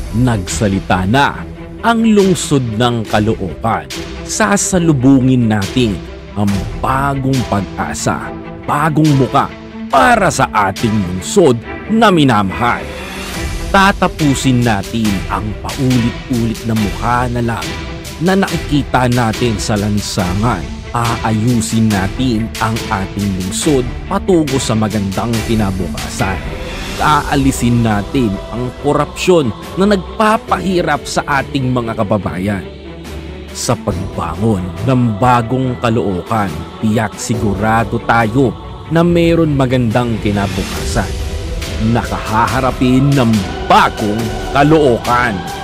Nagsalita na ang lungsod ng Caloocan. Sasalubungin natin ang bagong pag-asa, bagong muka para sa ating lungsod na minamahal. Tatapusin natin ang paulit-ulit na mukha na lang na nakikita natin sa lansangan. Aayusin natin ang ating lungsod patungo sa magandang kinabukasan. Aalisin natin ang korupsyon na nagpapahirap sa ating mga kababayan. Sa pagbangon ng bagong Caloocan, tiyak sigurado tayo na mayroon magandang kinabukasan. Nakahaharapin ng bagong Caloocan.